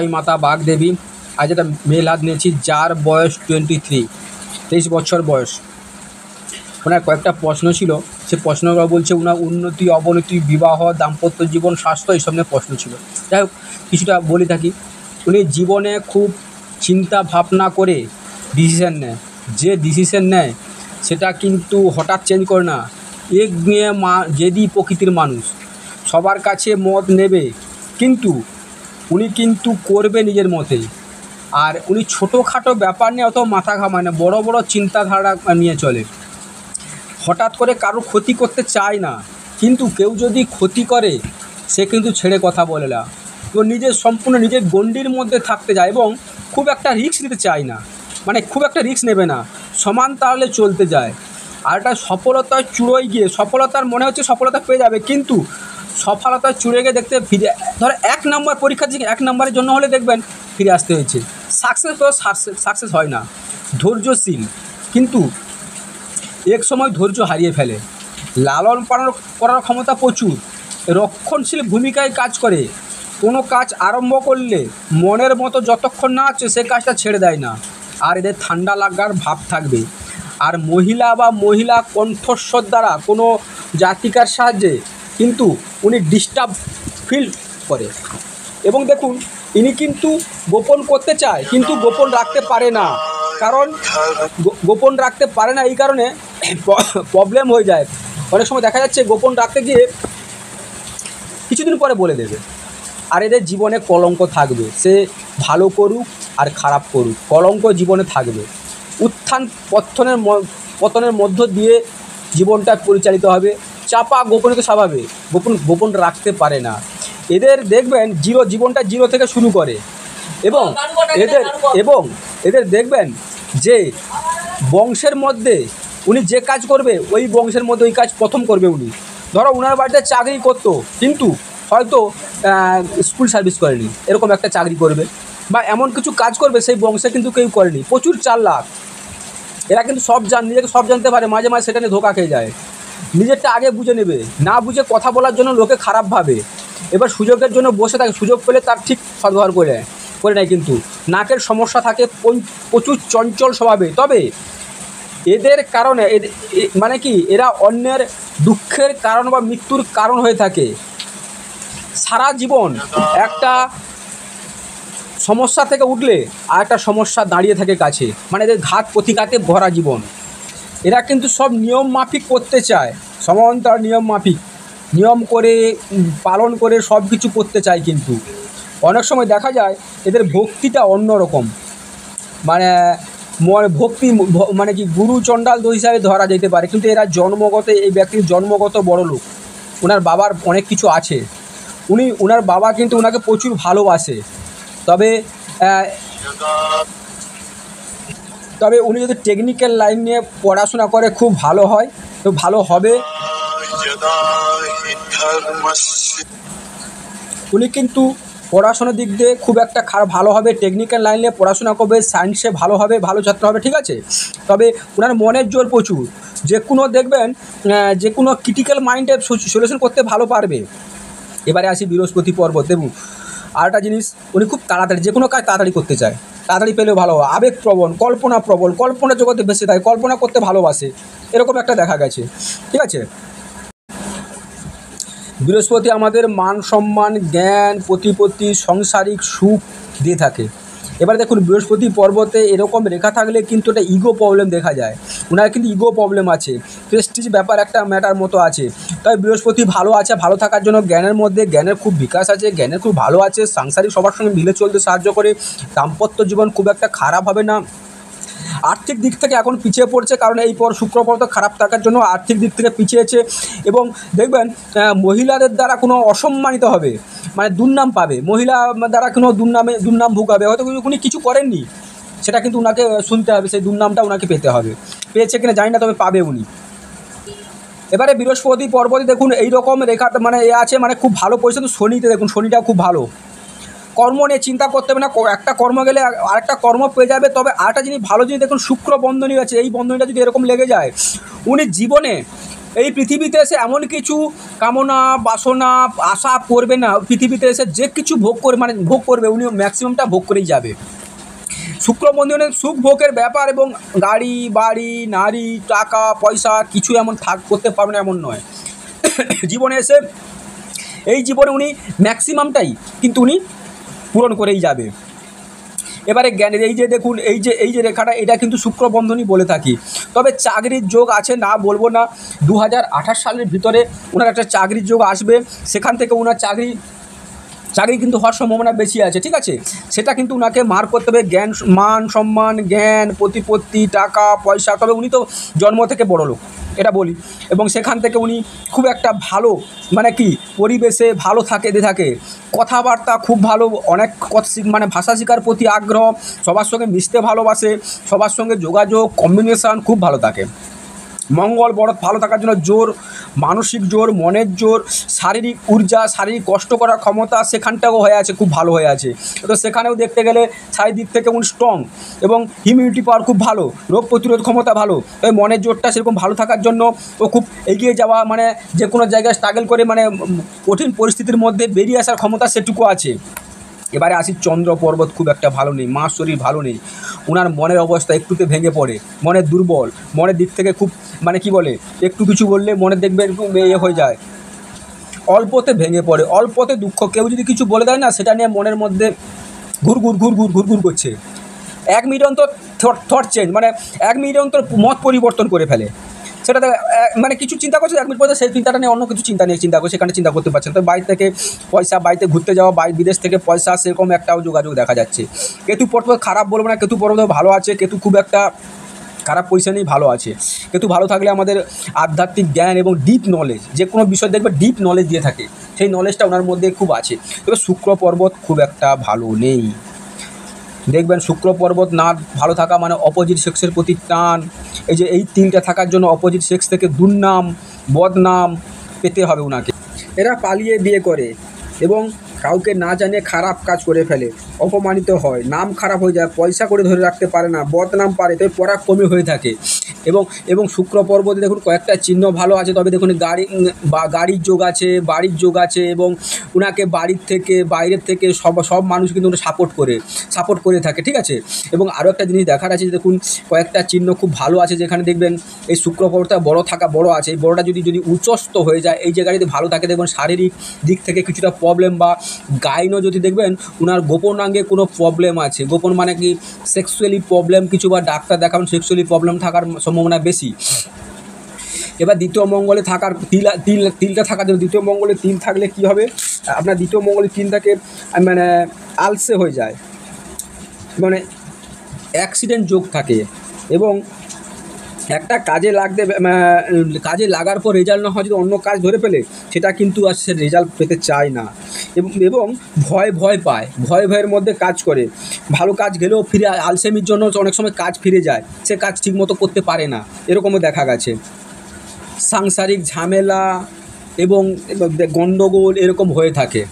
আমি মাতা বাগদেবী। আজ একটা মেল হাত নিয়েছি, যার বয়স 23 বছর বয়স। ওনার কয়েকটা প্রশ্ন ছিল, সে প্রশ্নগুলো বলছে ওনার উন্নতি অবনতি, বিবাহ, দাম্পত্য জীবন, স্বাস্থ্য, এইসব নিয়ে প্রশ্ন ছিল। যাই হোক, কিছুটা বলে থাকি। উনি জীবনে খুব চিন্তা ভাবনা করে ডিসিশান নেয়। যে ডিসিশান নেয় সেটা কিন্তু হঠাৎ চেঞ্জ করে না। এক নিয়ে জেদি প্রকৃতির মানুষ, সবার কাছে মত নেবে, কিন্তু উনি কিন্তু করবে নিজের মতেই। আর উনি ছোটোখাটো ব্যাপার নিয়ে অত মাথা ঘামায় না, বড় বড় চিন্তাধারা নিয়ে চলে। হঠাৎ করে কারো ক্ষতি করতে চায় না, কিন্তু কেউ যদি ক্ষতি করে সে কিন্তু ছেড়ে কথা বলে না। তো নিজের সম্পূর্ণ নিজের গণ্ডির মধ্যে থাকতে যায় এবং খুব একটা রিস্ক নিতে চায় না, মানে খুব একটা রিস্ক নেবে না, সমান তাহলে চলতে যায়। আর একটা সফলতার চূড়োয় গিয়ে, সফলতার মনে হচ্ছে সফলতা পেয়ে যাবে, কিন্তু সফলতার চূড়ে গিয়ে দেখতে ফিরে, ধরো 1 নম্বর পরীক্ষা থেকে 1 নম্বরের জন্য হলে দেখবেন ফিরে আসতে হয়েছে। সাকসেস হয় না। ধৈর্যশীল, কিন্তু এক সময় ধৈর্য হারিয়ে ফেলে। লালন পালন করার ক্ষমতা প্রচুর, রক্ষণশীল ভূমিকায় কাজ করে। কোনো কাজ আরম্ভ করলে মনের মতো যতক্ষণ না আছে সে কাজটা ছেড়ে দেয় না। আর এদের ঠান্ডা লাগার ভাব থাকবে। আর মহিলা কণ্ঠস্বর দ্বারা কোনো জাতিকার সাহায্যে কিন্তু উনি ডিস্টার্ব ফিল করে। এবং দেখুন, ইনি কিন্তু গোপন করতে চায় কিন্তু গোপন রাখতে পারে না, কারণ গোপন রাখতে পারে না এই কারণে প্রবলেম হয়ে যায়। অনেক সময় দেখা যাচ্ছে গোপন রাখতে গিয়ে কিছুদিন পরে বলে দেবে। আর এদের জীবনে কলঙ্ক থাকবে, সে ভালো করুক আর খারাপ করুক, কলঙ্ক জীবনে থাকবে। উত্থান পতনের মধ্য দিয়ে জীবনটা পরিচালিত হবে। চাপা গোপনীয়তা স্বভাবে, গোপন রাখতে পারে না। এদের দেখবেন জীবনটা জিরো থেকে শুরু করে। এবং এদের দেখবেন যে বংশের মধ্যে উনি যে কাজ করবে, ওই বংশের মধ্যে ওই কাজ প্রথম করবে উনি। ধরো ওনার বাড়িতে চাকরি করতো, কিন্তু হয়তো স্কুল সার্ভিস করেনি, এরকম একটা চাকরি করবে বা এমন কিছু কাজ করবে সেই বংশে কিন্তু কেউ করেনি। প্রচুর চালাক এরা, কিন্তু নিজেকে সব জানতে পারে, মাঝে মাঝে সেটা নিয়ে ধোঁকা খেয়ে যায়। নিজেরটা আগে বুঝে নেবে, না বুঝে কথা বলার জন্য লোকে খারাপ ভাবে। এবার সুযোগের জন্য বসে থাকে, সুযোগ পেলে তার ঠিক সদ্ব্যবহার করে নেয়। কিন্তু নাকের সমস্যা থাকে, প্রচুর চঞ্চল স্বভাবে। তবে এদের কারণে মানে কি, এরা অন্যের দুঃখের কারণ বা মৃত্যুর কারণ হয়ে থাকে। সারা জীবন একটা সমস্যা থেকে উঠলে আর একটা সমস্যা দাঁড়িয়ে থাকে কাছে, মানে এদের ঘাত প্রতিঘাতে ভরা জীবন। এরা কিন্তু সব নিয়ম মাফিক করতে চায়, সমান্তরাল নিয়ম করে পালন করে সব কিছু করতে চায়। কিন্তু অনেক সময় দেখা যায় এদের ভক্তিটা অন্যরকম, মানে ভক্তি মানে কি গুরু চণ্ডাল দোষ হিসাবে ধরা যেতে পারে। কিন্তু এরা জন্মগত, এই ব্যক্তির জন্মগত বড় লোক, ওনার বাবার অনেক কিছু আছে। ওনার বাবা কিন্তু ওনাকে প্রচুর ভালোবাসে। তবে উনি যদি টেকনিক্যাল লাইন নিয়ে পড়াশোনা করে খুব ভালো হয়, তো ভালো হবে। উনি কিন্তু পড়াশোনার দিক দিয়ে খুব একটা ভালো হবে, টেকনিক্যাল লাইন নিয়ে পড়াশোনা করবে, সায়েন্সে ভালো হবে, ভালো ছাত্র হবে, ঠিক আছে। তবে ওনার মনের জোর প্রচুর, যে কোনো দেখবেন যে কোনো ক্রিটিক্যাল মাইন্ডে সলিউশন করতে ভালো পারবে। এবারে আসি বৃহস্পতি পর্বত। দেখুন, আর একটা জিনিস, উনি খুব তাড়াতাড়ি যে কোনো কাজ তাড়াতাড়ি করতে চায়, তাড়াতাড়ি পেলেও ভালো হয়। আবেগপ্রবণ, কল্পনা জগতে বেশি থাকে, কল্পনা করতে ভালোবাসে, এরকম একটা দেখা গেছে, ঠিক আছে। বৃহস্পতি আমাদের মান সম্মান, জ্ঞান, প্রতিপত্তি, সাংসারিক সুখ দিয়ে থাকে। এবার দেখুন, বৃহস্পতি পর্বতে এরকম রেখা থাকলে কিন্তু একটা ইগো প্রবলেম দেখা যায়। ওনার কিন্তু ইগো প্রবলেম আছে, প্রেস্টিজ ব্যাপার একটা ম্যাটার মতো আছে। তাই বৃহস্পতি ভালো আছে, ভালো থাকার জন্য জ্ঞানের খুব বিকাশ আছে, জ্ঞানের খুব ভালো আছে, সাংসারিক সবার সঙ্গে মিলে চলতে সাহায্য করে, দাম্পত্য জীবন খুব একটা খারাপ হবে না। আর্থিক দিক থেকে এখন পিছিয়ে পড়ছে, কারণ এই শুক্র পর্বত খারাপ থাকার জন্য আর্থিক দিক থেকে পিছিয়েছে। এবং দেখবেন মহিলাদের দ্বারা কোনো অসম্মানিত হবে, মানে দুর্নাম পাবে, মহিলা দ্বারা কোনো দুর্নাম ভোগাবে। হয়তো উনি কিছু করেননি, সেটা কিন্তু ওনাকে শুনতে হবে, সেই দুর্নামটা ওনাকে পেতে হবে। পেয়েছে কিনা জানি না, তবে পাবে উনি। এবারে বৃহস্পতি পর্বতে দেখুন এইরকম রেখা, মানে আছে, মানে খুব ভালো পজিশন। শনিতে দেখুন, শনিটাও খুব ভালো। কর্ম নিয়ে চিন্তা করতে হবে না, একটা কর্ম গেলে আরেকটা কর্ম পেয়ে যাবে। তবে আরেকটা জিনিস, ভালো জিনিস দেখুন, শুক্র বন্ধনী আছে, এই বন্ধনীটা যদি এরকম লেগে যায়, উনি জীবনে এই পৃথিবীতে এসে এমন কিছু কামনা বাসনা আশা করবে না, পৃথিবীতে এসে যে কিছু ভোগ করে মানে ভোগ করবে উনি ম্যাক্সিমামটা ভোগ করেই যাবে। শুক্র বন্ধনের সুখ ভোগের ব্যাপার এবং গাড়ি বাড়ি নারী টাকা পয়সা কিছু এমন করতে পারবে না এমন নয়। জীবনে এসে এই জীবনে উনি ম্যাক্সিমামটাই কিন্তু উনি পূরণ করেই যাবে। এবারে জ্ঞানের এই যে দেখুন এই যে রেখাটা এটা কিন্তু শুক্র বন্ধনই বলে থাকি। তবে চাকরির যোগ আছে না বলবো না, 2028 সালের ভিতরে ওনার একটা চাকরির যোগ আসবে, সেখান থেকে ওনার চাকরি কিন্তু হওয়ার সম্ভাবনা বেশি আছে, ঠিক আছে। সেটা কিন্তু ওনাকে মার করতে হবে, জ্ঞান মান সম্মান জ্ঞান প্রতিপত্তি টাকা পয়সা। তবে উনি তো জন্ম থেকে বড় লোক এটা বলি, এবং সেখান থেকে উনি খুব একটা ভালো মানে কি পরিবেশে ভালো থাকে কথাবার্তা খুব ভালো, অনেক মানে ভাষা শেখার প্রতি আগ্রহ, সবার সঙ্গে মিশতে ভালোবাসে, সবার সঙ্গে যোগাযোগ কম্বিনেশান খুব ভালো থাকে। মঙ্গল বড় ভালো থাকার জন্য জোর, মানসিক জোর, মনের জোর, শারীরিক ঊর্জা, শারীরিক কষ্ট করার ক্ষমতা সেখানটাও হয়ে আছে, খুব ভালো হয়ে আছে। তো সেখানেও দেখতে গেলে চারিদিক থেকে উনি স্ট্রং এবং ইমিউনিটি পাওয়ার খুব ভালো, রোগ প্রতিরোধ ক্ষমতা ভালো। তবে মনের জোরটা সেরকম ভালো থাকার জন্য ও খুব এগিয়ে যাওয়া মানে যে কোনো জায়গায় স্ট্রাগল করে মানে কঠিন পরিস্থিতির মধ্যে বেরিয়ে আসার ক্ষমতা সেটুকু আছে। এবারে আসি চন্দ্র পর্বত খুব একটা ভালো নেই, মার শরীর ভালো নেই, ওনার মনের অবস্থা একটুতে ভেঙে পড়ে, মনের দুর্বল, মনের দিক থেকে খুব মানে কি বলে একটু কিছু বললে মনে দেখবে একটু হয়ে যায়, অল্পতে ভেঙে পড়ে, অল্পতে দুঃখ। কেউ যদি কিছু বলে দেয় না সেটা নিয়ে মনের মধ্যে ঘুরঘুর করছে। 1 মিনিট অন্তর থট চেঞ্জ মানে 1 মিনিট অন্তর মত পরিবর্তন করে ফেলে। সেটা মানে কিছু চিন্তা করছে 1 মিনিট পরে সেই চিন্তাটা নিয়ে অন্য কিছু চিন্তা করছে, সেখানে চিন্তা করতে পারছেন। তো বাইরে থেকে পয়সা, বাড়িতে ঘুরতে যাওয়া, বিদেশ থেকে পয়সা সেরকম একটাও যোগাযোগ দেখা যাচ্ছে। কেতু পর্বত খারাপ বলবো না, কেতু পর্বত ভালো আছে, কেতু খুব একটা খারাপ পজিশনেই ভালো আছে। কেতু ভালো থাকলে আমাদের আধ্যাত্মিক জ্ঞান এবং ডিপ নলেজ, যে কোনো বিষয় দেখবে ডিপ নলেজ দিয়ে থাকে, সেই নলেজটা ওনার মধ্যে খুব আছে। তবে শুক্র পর্বত খুব একটা ভালো নেই। দেখবেন শুক্র পর্বত না ভালো থাকা মানে অপোজিট সেক্সের প্রতি টান, এই যে এই 3টা থাকার জন্য অপোজিট সেক্স থেকে দুর্নাম বদনাম পেতে হবে ওনাকে। এরা পালিয়ে বিয়ে করে এবং কাউকে না জানিয়ে খারাপ কাজ করে ফেলে, অপমানিত হয়, নাম খারাপ হয়ে যায়, পয়সা করে ধরে রাখতে পারে না, বদনাম পারে, তবে পরাক্রমী হয়ে থাকে। এবং শুক্র পর্বতে দেখুন কয়েকটা চিহ্ন ভালো আছে। তবে দেখুন গাড়ির যোগ আছে, বাড়ির যোগ আছে, এবং ওনাকে বাড়ির থেকে বাইরের থেকে সব মানুষ কিন্তু ওটা সাপোর্ট করে থাকে, ঠিক আছে। এবং আরও একটা জিনিস দেখার আছে যে দেখুন কয়েকটা চিহ্ন খুব ভালো আছে, যেখানে দেখবেন এই শুক্র পর্বতটা বড় আছে। এই বড়টা যদি উচ্চস্থ হয়ে যায়, এই জায়গায় যদি ভালো থাকে দেখবেন শারীরিক দিক থেকে কিছুটা প্রবলেম, বা গাইনও যদি দেখবেন ওনার গোপনাঙ্গে কোনো প্রবলেম আছে, গোপন মানে কি সেক্সুয়ালি প্রবলেম কিছু, বা ডাক্তার দেখাবেন সেক্সুয়ালি প্রবলেম থাকার সম্ভাবনা বেশি। এবার দ্বিতীয় মঙ্গলে থাকার তিলটা থাকার জন্য, দ্বিতীয় মঙ্গলে তিল থাকলে কি হবে, আপনার দ্বিতীয় মঙ্গলে তিল থাকে মানে আলসে হয়ে যায়, মানে অ্যাক্সিডেন্ট যোগ থাকে, এবং একটা কাজে লাগার পর রেজাল্ট না হয় যদি অন্য কাজ ধরে ফেলে সেটা কিন্তু আর সে রেজাল্ট পেতে চায় না, এবং ভয় পায়, ভয়ের মধ্যে কাজ করে, ভালো কাজ গেলেও ফিরে আলসেমির জন্য অনেক সময় কাজ ফিরে যায়, সে কাজ ঠিকমতো করতে পারে না, এরকমও দেখা গেছে। সাংসারিক ঝামেলা এবং গণ্ডগোল এরকম হয়ে থাকে।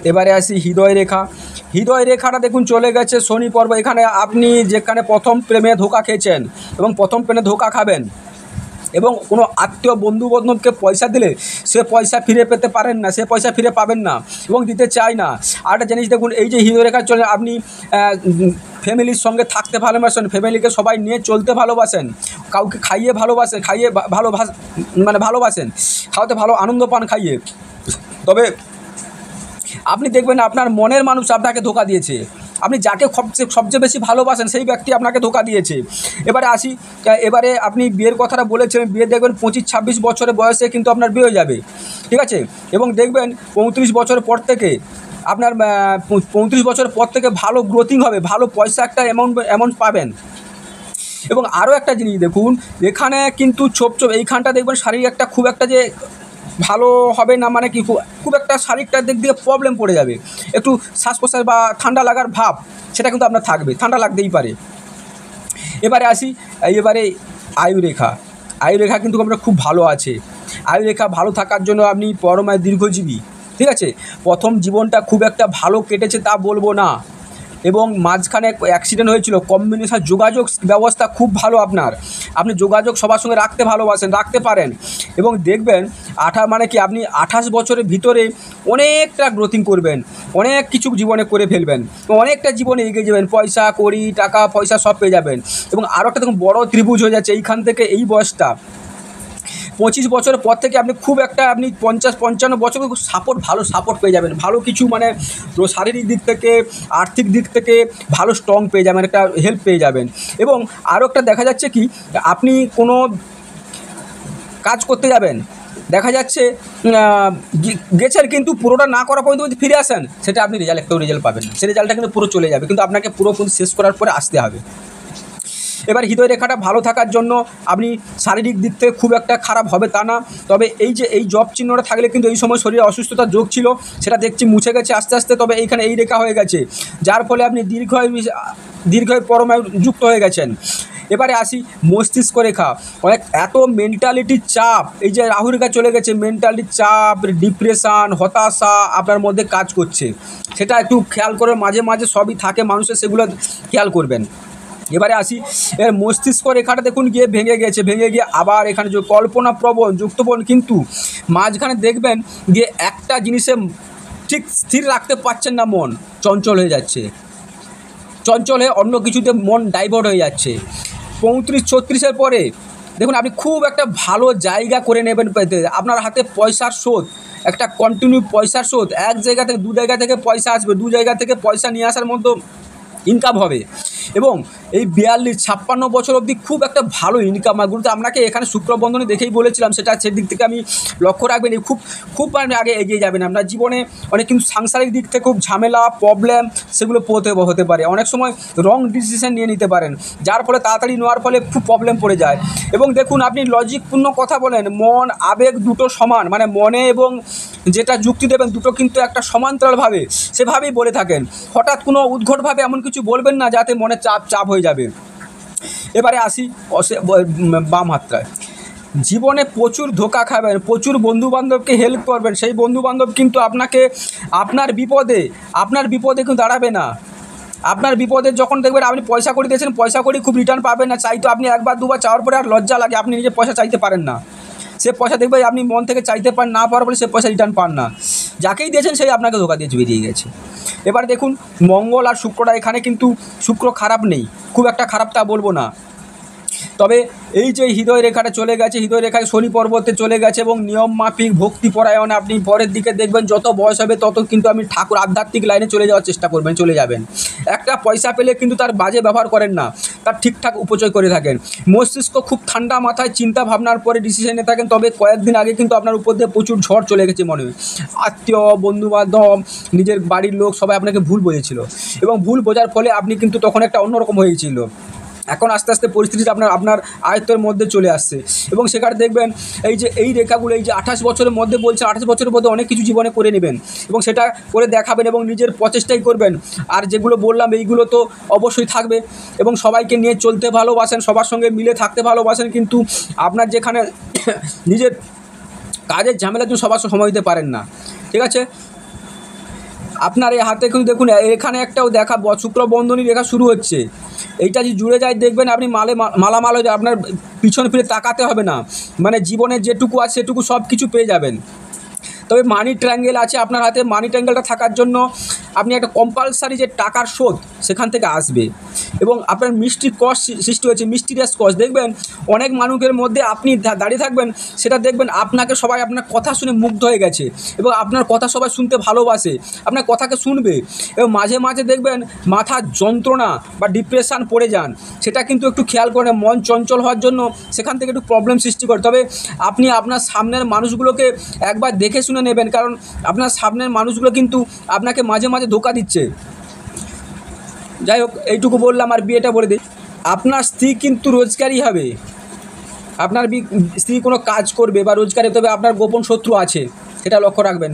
এবারে আসি হৃদয় রেখাটা দেখুন চলে গেছে শনি পর্ব। এখানে আপনি যেখানে প্রথম প্রেমে ধোঁকা খেয়েছেন এবং প্রথম প্রেমে ধোঁকা খাবেন, এবং কোনো আত্মীয় বন্ধু বান্ধবকে পয়সা দিলে সে পয়সা ফিরে পেতে পারেন না, সে পয়সা ফিরে পাবেন না এবং দিতে চায় না। আর একটা জিনিস দেখুন, এই যে হৃদয় রেখা চলে, আপনি ফ্যামিলির সঙ্গে থাকতে ভালোবাসেন, ফ্যামিলিকে সবাই নিয়ে চলতে ভালোবাসেন, কাউকে খাইয়ে ভালোবাসেন, ভালোবাসেন, খাওয়াতে ভালো আনন্দ পান খাইয়ে। তবে আপনি দেখবেন আপনার মনের মানুষ আপনাকে ধোঁকা দিয়েছে, আপনি যাকে সবচেয়ে বেশি ভালোবাসেন সেই ব্যক্তি আপনাকে ধোঁকা দিয়েছে। এবারে আপনি বিয়ের কথাটা বলেছিলেন, বিয়ে দেখবেন 25-26 বছরের বয়সে কিন্তু আপনার বিয়ে হয়ে যাবে, ঠিক আছে। এবং দেখবেন 35 বছরের পর থেকে আপনার 35 বছরের পর থেকে ভালো গ্রোথিং হবে, ভালো পয়সা একটা অ্যামাউন্ট পাবেন। এবং আরও একটা জিনিস দেখুন, এখানে কিন্তু ছোপ এইখানটা দেখবেন শারীরিক একটা খুব একটা যে ভালো হবে না, মানে কি খুব একটা শারীরিকটার দিক দিয়ে প্রবলেম পড়ে যাবে, একটু শ্বাস প্রশ্বাস বা ঠান্ডা লাগার ভাব সেটা কিন্তু আপনার থাকবে, ঠান্ডা লাগতেই পারে। এবারে আসি, আয়ু রেখা কিন্তু আপনার খুব ভালো আছে। আয়ু রেখা ভালো থাকার জন্য আপনি পরমায় দীর্ঘজীবী, ঠিক আছে। প্রথম জীবনটা খুব একটা ভালো কেটেছে তা বলবো না, এবং মাঝখানে অ্যাক্সিডেন্ট হয়েছিল। কম্বিনেশন যোগাযোগ ব্যবস্থা খুব ভালো আপনার, আপনি যোগাযোগ সবার সঙ্গে রাখতে ভালোবাসেন, রাখতে পারেন। এবং দেখবেন মানে কি আপনি 28 বছরের ভিতরে অনেকটা গ্রোথিং করবেন, অনেক কিছু জীবনে করে ফেলবেন, অনেকটা জীবনে এগিয়ে যাবেন, পয়সা কড়ি টাকা পয়সা সব পেয়ে যাবেন। এবং আরও একটা দেখুন বড় ত্রিভুজ হয়ে যাচ্ছে এইখান থেকে, এই বয়সটা 25 বছরের পর থেকে আপনি খুব একটা আপনি 50-55 বছর ভালো সাপোর্ট পেয়ে যাবেন, ভালো কিছু মানে শারীরিক দিক থেকে আর্থিক দিক থেকে ভালো স্ট্রং পেয়ে যাবেন, একটা হেল্প পেয়ে যাবেন। এবং আরও একটা দেখা যাচ্ছে কি আপনি কোনো কাজ করতে যাবেন, দেখা যাচ্ছে গেছেন কিন্তু পুরোটা না করা পর্যন্ত যদি ফিরে আসেন, সেটা আপনি একটাও রেজাল্ট পাবেন না, সেই রেজাল্টটা কিন্তু পুরো চলে যাবে, কিন্তু আপনাকে পুরো কিন্তু শেষ করার পরে আসতে হবে। এবার হৃদয় রেখাটা ভালো থাকার জন্য আপনি শারীরিক দিক থেকে খুব একটা খারাপ হবে তা না, তবে এই যে এই জব চিহ্নটা থাকলে কিন্তু এই সময় শরীরে অসুস্থতার যোগ ছিল, সেটা দেখছি মুছে গেছে আস্তে আস্তে। তবে এইখানে এই রেখা হয়ে গেছে, যার ফলে আপনি দীর্ঘায়ু পরমায়ু যুক্ত হয়ে গেছেন। এবারে আসি মস্তিষ্ক রেখা, অনেক এত মেন্টালিটি চাপ, এই যে রাহু রেখা চলে গেছে, মেন্টালিটি চাপ, ডিপ্রেশান, হতাশা আপনার মধ্যে কাজ করছে, সেটা একটু খেয়াল করে, মাঝে মাঝে সবই থাকে মানুষের, সেগুলো খেয়াল করবেন। এবারে আসি এর মস্তিষ্ক রেখাটা দেখুন গিয়ে ভেঙে গেছে, ভেঙে গিয়ে আবার এখানে যে কল্পনাপ্রবণ যুক্তবন, কিন্তু মাঝখানে দেখবেন গিয়ে একটা জিনিসে ঠিক স্থির রাখতে পারছেন না, মন চঞ্চল হয়ে যাচ্ছে, চঞ্চল হয়ে অন্য কিছুতে মন ডাইভার্ট হয়ে যাচ্ছে। 35-36-এর পরে দেখুন আপনি খুব একটা ভালো জায়গা করে নেবেন, আপনার হাতে পয়সার স্রোত, একটা কন্টিনিউ পয়সার স্রোত, এক জায়গা থেকে দু জায়গা থেকে পয়সা আসবে, দু জায়গা থেকে পয়সা নিয়ে আসার মতো ইনকাম হবে। এবং এই 42-56 বছর অবধি খুব একটা ভালো ইনকাম আর গুরুত্ব আপনাকে এখানে শুক্রবন্ধনে দেখেই বলেছিলাম, সেটা সেদিক থেকে আমি লক্ষ্য রাখবেন, খুব খুব আগে এগিয়ে যাবেন আপনার জীবনে। অনেক কিন্তু সাংসারিক দিক থেকে খুব ঝামেলা প্রবলেম সেগুলো হতে পারে, অনেক সময় রং ডিসিশন নিয়ে নিতে পারেন, যার ফলে তাড়াতাড়ি নেওয়ার ফলে খুব প্রবলেম পড়ে যায়। এবং দেখুন আপনি লজিকপূর্ণ কথা বলেন, মন আবেগ দুটো সমান, মানে মনে এবং যেটা যুক্তি দেবেন দুটো কিন্তু একটা সমান্তরালভাবে সেভাবেই বলে থাকেন, হঠাৎ কোনো উদ্ঘটভাবে এমন কিছু বলবেন না যাতে মনে চাপ হয়ে যাবে। এবারে আসি বাম হাতটায়, জীবনে প্রচুর ধোঁকা খাবেন, প্রচুর বন্ধুবান্ধবকে হেল্প করবেন, সেই বন্ধুবান্ধব কিন্তু আপনাকে আপনার বিপদে কিন্তু দাঁড়াবে না। আপনার বিপদে যখন দেখবেন আপনি পয়সা করে দিয়েছেন, পয়সা করে খুব রিটার্ন পাবেন না, চাইতো আপনি একবার দুবার চাওয়ার পরে আর লজ্জা লাগে, আপনি নিজে পয়সা চাইতে পারেন না, সে পয়সা দেখবে আপনি মন থেকে চাইতে পারেন না পারার ফলে সে পয়সা রিটার্ন পান না, যাকেই দিয়েছেন সেই আপনাকে ধোঁকা দিয়ে বেরিয়ে গেছে। এবার দেখুন মঙ্গল আর শুক্রটা, এখানে কিন্তু শুক্র খারাপ নেই, খুব একটা খারাপ তা বলবো না, তবে এই যে হৃদয় রেখাটা চলে গেছে, হৃদয় রেখায় শনি পর্বতে চলে গেছে, এবং নিয়ম মাফিক ভক্তিপরায়ণে আপনি পরের দিকে দেখবেন যত বয়স হবে তত কিন্তু আপনি ঠাকুর আধ্যাত্মিক লাইনে চলে যাওয়ার চেষ্টা করবেন, চলে যাবেন। একটা পয়সা পেলে কিন্তু তার বাজে ব্যবহার করেন না, তার ঠিকঠাক উপচয় করে থাকেন। মস্তিষ্ক খুব ঠান্ডা মাথায় চিন্তা ভাবনার পরে ডিসিশন নিয়ে থাকেন, তবে কয়েকদিন আগে কিন্তু আপনার উপর দিয়ে প্রচুর ঝড় চলে গেছে, মনে হয় আত্মীয় বন্ধুবান্ধব নিজের বাড়ির লোক সবাই আপনাকে ভুল বুঝেছিল, এবং ভুল বোঝার ফলে আপনি কিন্তু তখন একটা অন্যরকম হয়েছিল। এখন আস্তে আস্তে পরিস্থিতি আপনার আয়ত্তের মধ্যে চলে আসছে, এবং সেখানে দেখবেন এই যে এই রেখাগুলো, এই যে 28 বছরের মধ্যে বলছে, 28 বছরের মধ্যে অনেক কিছু জীবনে করে নেবেন, এবং সেটা করে দেখাবেন, এবং নিজের প্রচেষ্টাই করবেন। আর যেগুলো বললাম এইগুলো তো অবশ্যই থাকবে, এবং সবাইকে নিয়ে চলতে ভালোবাসেন, সবার সঙ্গে মিলে থাকতে ভালোবাসেন, কিন্তু আপনার যেখানে নিজের কাজের ঝামেলার জন্য সবার সময় দিতে পারেন না, ঠিক আছে। আপনার এই হাতে কিন্তু দেখুন এখানে একটাও দেখা শুক্রবন্ধনী রেখা শুরু হচ্ছে, এইটা যদি জুড়ে যায় দেখবেন আপনি মালামাল হয়ে যায়, আপনার পিছনে ফিরে তাকাতে হবে না, মানে জীবনে যেটুকু আছে সেটুকু সব কিছু পেয়ে যাবেন। তবে মানি ট্রায়াঙ্গেল আছে আপনার হাতে, মানি ট্রায়াঙ্গেলটা থাকার জন্য আপনি একটা কম্পালসারি যে টাকার শোধ সেখান থেকে আসবে, এবং আপনার মিষ্টি কষ্ট সৃষ্টি হয়েছে, মিস্টিরিয়াস কষ্ট দেখবেন অনেক মানুষের মধ্যে আপনি দাঁড়িয়ে থাকবেন, সেটা দেখবেন আপনাকে সবাই আপনার কথা শুনে মুগ্ধ হয়ে গেছে, এবং আপনার কথা সবাই শুনতে ভালোবাসে, আপনার কথাকে শুনবে, এবং মাঝে মাঝে দেখবেন মাথার যন্ত্রণা বা ডিপ্রেশান পড়ে যান, সেটা কিন্তু একটু খেয়াল করে, মন চঞ্চল হওয়ার জন্য সেখান থেকে একটু প্রবলেম সৃষ্টি করে। তবে আপনি আপনার সামনের মানুষগুলোকে একবার দেখে শুনে নেবেন, কারণ আপনার সামনের মানুষগুলো কিন্তু আপনাকে মাঝে মাঝে ধোঁকা দিচ্ছে। যাই হোক এইটুকু বললাম, আর বিয়েটা বলে দিই, আপনার স্ত্রী কিন্তু রোজগারই হবে, আপনার স্ত্রী কোনো কাজ করবে বা রোজগারে, তবে আপনার গোপন শত্রু আছে, সেটা লক্ষ্য রাখবেন।